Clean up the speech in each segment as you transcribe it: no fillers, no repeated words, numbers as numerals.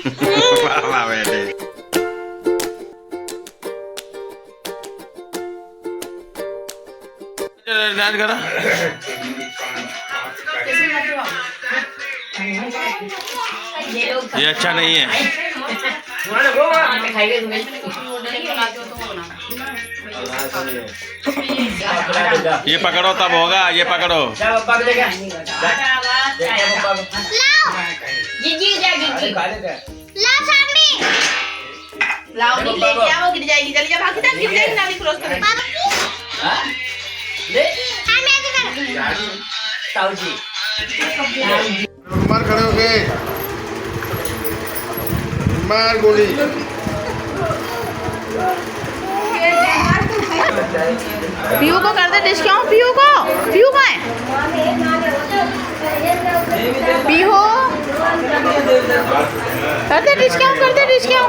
वाह बेटे। डांस करा। ये अच्छा नहीं है। ये पकड़ो तब होगा, ये पकड़ो। लाओ नहीं लेके आओ, गिर जाएगी। चली जा, भाग जा, गिर जाएगी ना भी क्रॉस कर। ले ताऊजी मार खड़े हो गए, मार गोली। पीयू को कर दे डिश क्यों? पीयू को, पीयू कहाँ है? पीयू कर दे डिश क्यों? कर दे डिश क्यों?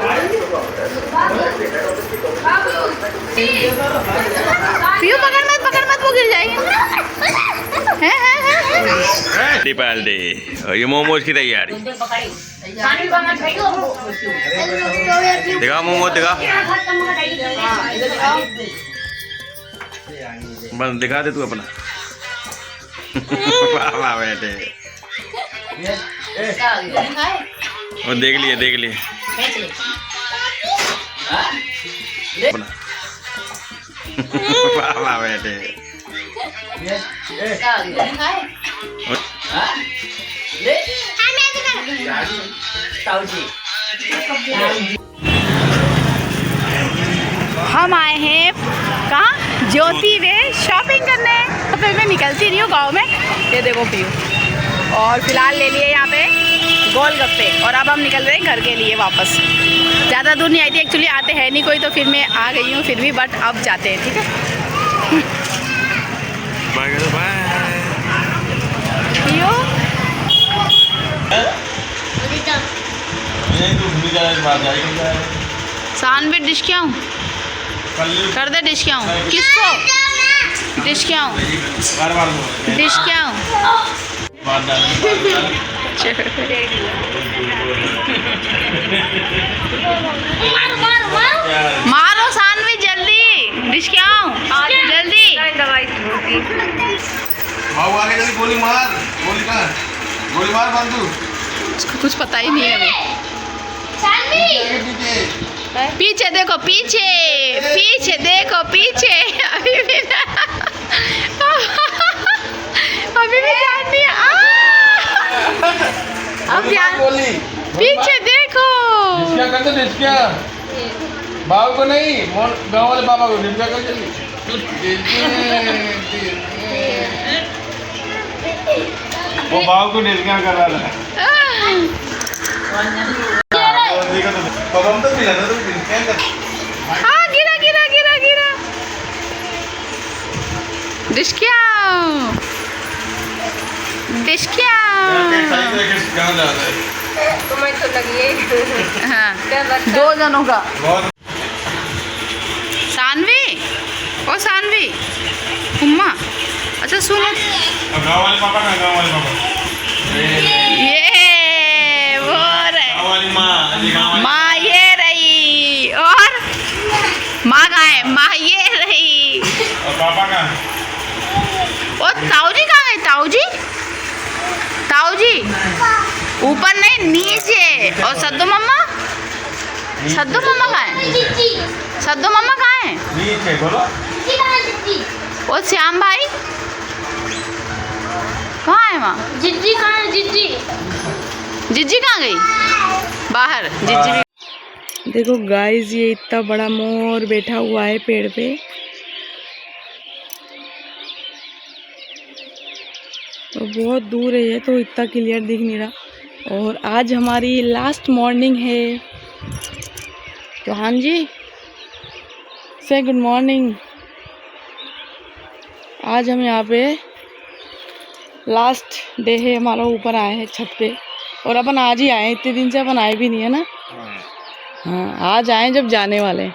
पीयू पकड़ मत, वो गिर जाएगी। दीपावली ये मोमोज की तैयारी। दिखा मोमोज, दिखा बस, दिखा दे तू अपना। वाह बेटे। वो देख लिए अपना। वाह बेटे। हम आए हैं कहाँ? ज्योति वे शॉपिंग करने। तो फिर मैं निकलती नहीं हूँ गाँव में। ये देखो पीयू, और फिलहाल ले लिए यहाँ पे गोलगप्पे, और अब हम निकल रहे हैं घर के लिए वापस। ज़्यादा दूर नहीं आई थी एक्चुअली, आते हैं नहीं कोई, तो फिर मैं आ गई हूँ फिर भी, बट अब जाते हैं। ठीक है, पीयू सानवी डिश क्या हूँ? कर दे डिश क्या हूँ? किसको डिश क्या हूँ? डिश क्या हूँ? मारो सानवी जल्दी, डिश क्या हूँ? जल्दी आगे जल्दी गोली मार, गोली मार बंदू। उसको कुछ पता ही नहीं है अभी। पीछे देखो, पीछे देखो, पीछे। अभी भी ध्यान नहीं है। अब ध्यान, पीछे देखो। डिस्किया कर दो, डिस्किया बाबू को नहीं, गाँव वाले बाबा को डिस्किया कर जल्दी। वो बाबू को डिस्किया कर रहा था। हाँ, गिरा। डिस्किया तुम्हें तो लगी है। हाँ, 2 जनों का। सानवी, ओ सानवी, उम्मा, अच्छा सुनो, गाँव वाले पापा का, गाँव वाले पापा ये वो रहे माँ, ये रही, और माँ कहाँ है? माँ ये रही, और पापा का। और ताऊजी कहाँ गए? ताऊजी ऊपर नहीं, नीचे। और सद्दू मम्मा कहाँ है? सद्दू मम्मा कहाँ है? नीचे बोलो। और श्याम भाई कहाँ है? माँ जिज्जी कहाँ है? जिज्जी कहाँ गई? बाहर। जिज्जी भी। देखो गाइस, ये इतना बड़ा मोर बैठा हुआ है पेड़ पे। तो बहुत दूर है ये, तो इतना क्लियर दिख नहीं रहा। और आज हमारी लास्ट मॉर्निंग है। तो हाँ जी, से गुड मॉर्निंग। आज हम यहाँ पे लास्ट डे है हमारा, ऊपर आए हैं छत पे। और अपन आज ही आए, इतने दिन से अपन आए भी नहीं है ना। हाँ, आज आए जब जाने वाले।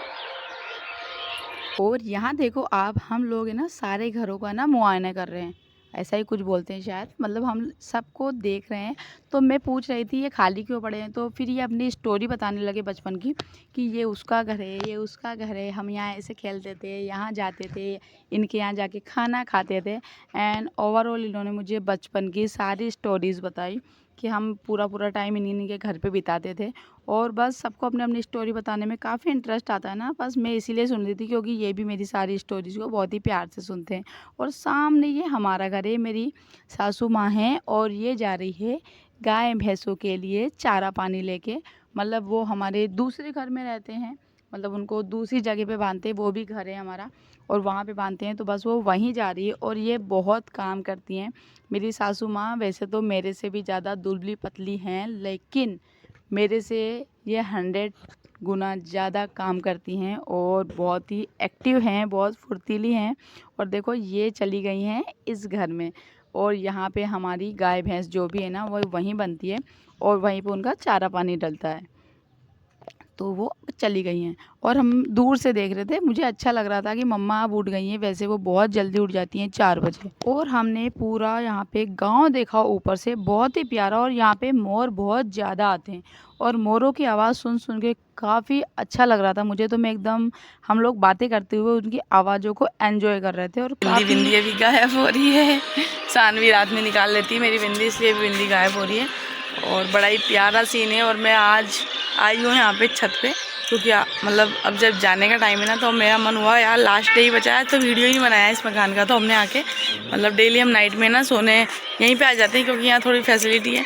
और यहाँ देखो आप, हम लोग है ना सारे घरों का ना मुआयना कर रहे हैं। ऐसा ही कुछ बोलते हैं शायद, मतलब हम सबको देख रहे हैं। तो मैं पूछ रही थी ये खाली क्यों पड़े हैं, तो फिर ये अपनी स्टोरी बताने लगे बचपन की कि ये उसका घर है, ये उसका घर है, हम यहाँ ऐसे खेलते थे, यहाँ जाते थे, इनके यहाँ जाके खाना खाते थे। एंड ओवरऑल इन्होंने मुझे बचपन की सारी स्टोरीज़ बताई कि हम पूरा पूरा टाइम इन्हीं के घर पे बिताते थे। और बस सबको अपने अपनी स्टोरी बताने में काफ़ी इंटरेस्ट आता है ना, बस मैं इसीलिए सुन रही थी क्योंकि ये भी मेरी सारी स्टोरीज़ को बहुत ही प्यार से सुनते हैं। और सामने ये हमारा घर है, मेरी सासू माँ हैं और ये जा रही है गाय भैंसों के लिए चारा पानी लेके। मतलब वो हमारे दूसरे घर में रहते हैं, मतलब उनको दूसरी जगह पे बांधते हैं, वो भी घर है हमारा और वहाँ पे बांधते हैं, तो बस वो वहीं जा रही है। और ये बहुत काम करती हैं मेरी सासू माँ। वैसे तो मेरे से भी ज़्यादा दुबली पतली हैं, लेकिन मेरे से ये 100 गुना ज़्यादा काम करती हैं और बहुत ही एक्टिव हैं, बहुत फुर्तीली हैं। और देखो ये चली गई हैं इस घर में, और यहाँ पे हमारी गाय भैंस जो भी है ना वो वहीं बनती है और वहीं पे उनका चारा पानी डलता है। तो वो चली गई हैं और हम दूर से देख रहे थे। मुझे अच्छा लग रहा था कि मम्मा अब उठ गई हैं, वैसे वो बहुत जल्दी उठ जाती हैं 4 बजे। और हमने पूरा यहाँ पे गांव देखा ऊपर से, बहुत ही प्यारा। और यहाँ पे मोर बहुत ज़्यादा आते हैं और मोरों की आवाज़ सुन सुन के काफ़ी अच्छा लग रहा था मुझे। तो मैं एकदम, हम लोग बातें करते हुए उनकी आवाज़ों को एंजॉय कर रहे थे। और बिंदी अभी गायब हो रही है, सानवी रात में निकाल लेती है मेरी बिंदी, इसलिए बिंदी गायब हो रही है। और बड़ा ही प्यारा सीन है। और मैं आज आई हूँ यहाँ पे छत पे क्योंकि मतलब अब जब जाने का टाइम है ना, तो मेरा मन हुआ यार लास्ट डे ही बचा है तो वीडियो ही नहीं बनाया इस मकान का। तो हमने आके, मतलब डेली हम नाइट में ना सोने यहीं पे आ जाते हैं क्योंकि यहाँ थोड़ी फैसिलिटी है।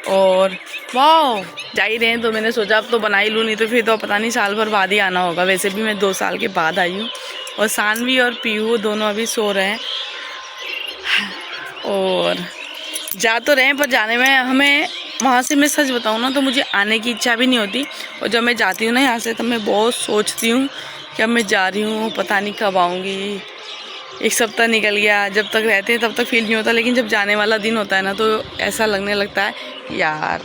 और वाह, जा ही रहे हैं तो मैंने सोचा अब तो बना ही लूँ, नहीं तो फिर तो पता नहीं साल भर बाद ही आना होगा। वैसे भी मैं 2 साल के बाद आई हूँ। और सानवी और पीहू दोनों अभी सो रहे हैं। और जा तो रहे हैं पर जाने में हमें, वहाँ से मैं सच बताऊँ ना तो मुझे आने की इच्छा भी नहीं होती। और जब मैं जाती हूँ ना यहाँ से, तब मैं बहुत सोचती हूँ कि अब मैं जा रही हूँ, पता नहीं कब आऊँगी। 1 सप्ताह निकल गया, जब तक रहते हैं तब तक फील नहीं होता, लेकिन जब जाने वाला दिन होता है ना तो ऐसा लगने लगता है यार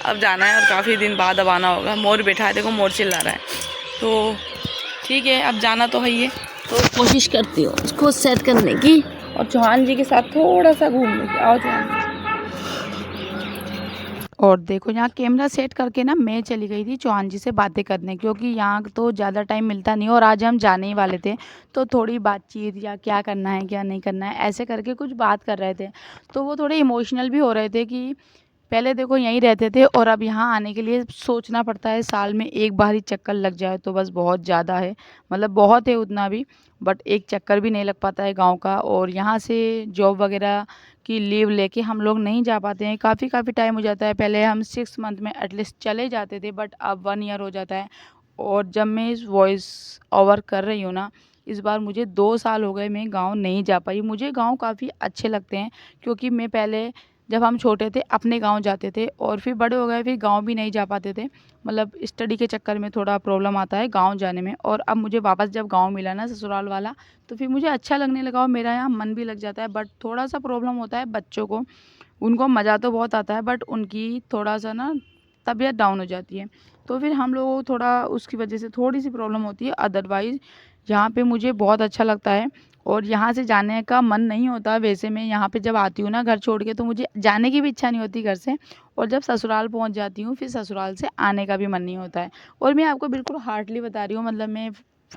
अब जाना है और काफ़ी दिन बाद अब आना होगा। मोर बैठा है, देखो मोर चिल्ला रहा है। तो ठीक है, अब जाना तो है ही है, तो कोशिश करती हूँ उसको सेट करने की और चौहान जी के साथ थोड़ा सा घूमने की। आओ चौहान। और देखो यहाँ कैमरा सेट करके ना मैं चली गई थी चौहान जी से बातें करने, क्योंकि यहाँ तो ज़्यादा टाइम मिलता नहीं और आज हम जाने ही वाले थे। तो थोड़ी बातचीत या क्या करना है क्या नहीं करना है ऐसे करके कुछ बात कर रहे थे। तो वो थोड़े इमोशनल भी हो रहे थे कि पहले देखो यहीं रहते थे और अब यहाँ आने के लिए सोचना पड़ता है, साल में एक बार ही चक्कर लग जाए तो बस बहुत ज़्यादा है, मतलब बहुत है उतना भी, बट एक चक्कर भी नहीं लग पाता है गांव का। और यहाँ से जॉब वगैरह की लीव लेके हम लोग नहीं जा पाते हैं, काफ़ी टाइम हो जाता है। पहले हम 6 मंथ में एटलीस्ट चले जाते थे, बट अब 1 ईयर हो जाता है। और जब मैं इस वॉइस ओवर कर रही हूँ ना, इस बार मुझे 2 साल हो गए मैं गांव नहीं जा पाई। मुझे गांव काफ़ी अच्छे लगते हैं क्योंकि मैं पहले जब हम छोटे थे अपने गांव जाते थे और फिर बड़े हो गए फिर गांव भी नहीं जा पाते थे, मतलब स्टडी के चक्कर में थोड़ा प्रॉब्लम आता है गांव जाने में। और अब मुझे वापस जब गांव मिला ना ससुराल वाला, तो फिर मुझे अच्छा लगने लगा और मेरा यहाँ मन भी लग जाता है। बट थोड़ा सा प्रॉब्लम होता है बच्चों को, उनको मज़ा तो बहुत आता है बट उनकी थोड़ा सा ना तबीयत डाउन हो जाती है, तो फिर हम लोगों को थोड़ा उसकी वजह से थोड़ी सी प्रॉब्लम होती है। अदरवाइज़ यहाँ पे मुझे बहुत अच्छा लगता है और यहाँ से जाने का मन नहीं होता। वैसे मैं यहाँ पे जब आती हूँ ना घर छोड़ के, तो मुझे जाने की भी इच्छा नहीं होती घर से, और जब ससुराल पहुँच जाती हूँ फिर ससुराल से आने का भी मन नहीं होता है। और मैं आपको बिल्कुल हार्डली बता रही हूँ, मतलब मैं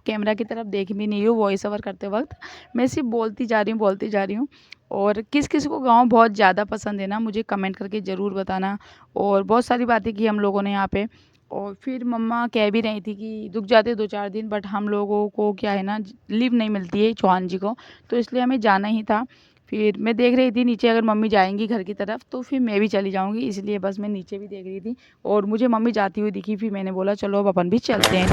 कैमरा की तरफ देख भी नहीं रही हूँ वॉइस ओवर करते वक्त, मैं सिर्फ बोलती जा रही हूँ। और किस किस को गाँव बहुत ज़्यादा पसंद है ना, मुझे कमेंट करके ज़रूर बताना। और बहुत सारी बातें की हम लोगों ने यहाँ पे। और फिर मम्मा कह भी रही थी कि रुक जाते 2-4 दिन, बट हम लोगों को क्या है ना लीव नहीं मिलती है चौहान जी को, तो इसलिए हमें जाना ही था। फिर मैं देख रही थी नीचे अगर मम्मी जाएंगी घर की तरफ तो फिर मैं भी चली जाऊंगी, इसलिए बस मैं नीचे भी देख रही थी और मुझे मम्मी जाती हुई दिखी। फिर मैंने बोला चलो अब अपन भी चलते हैं।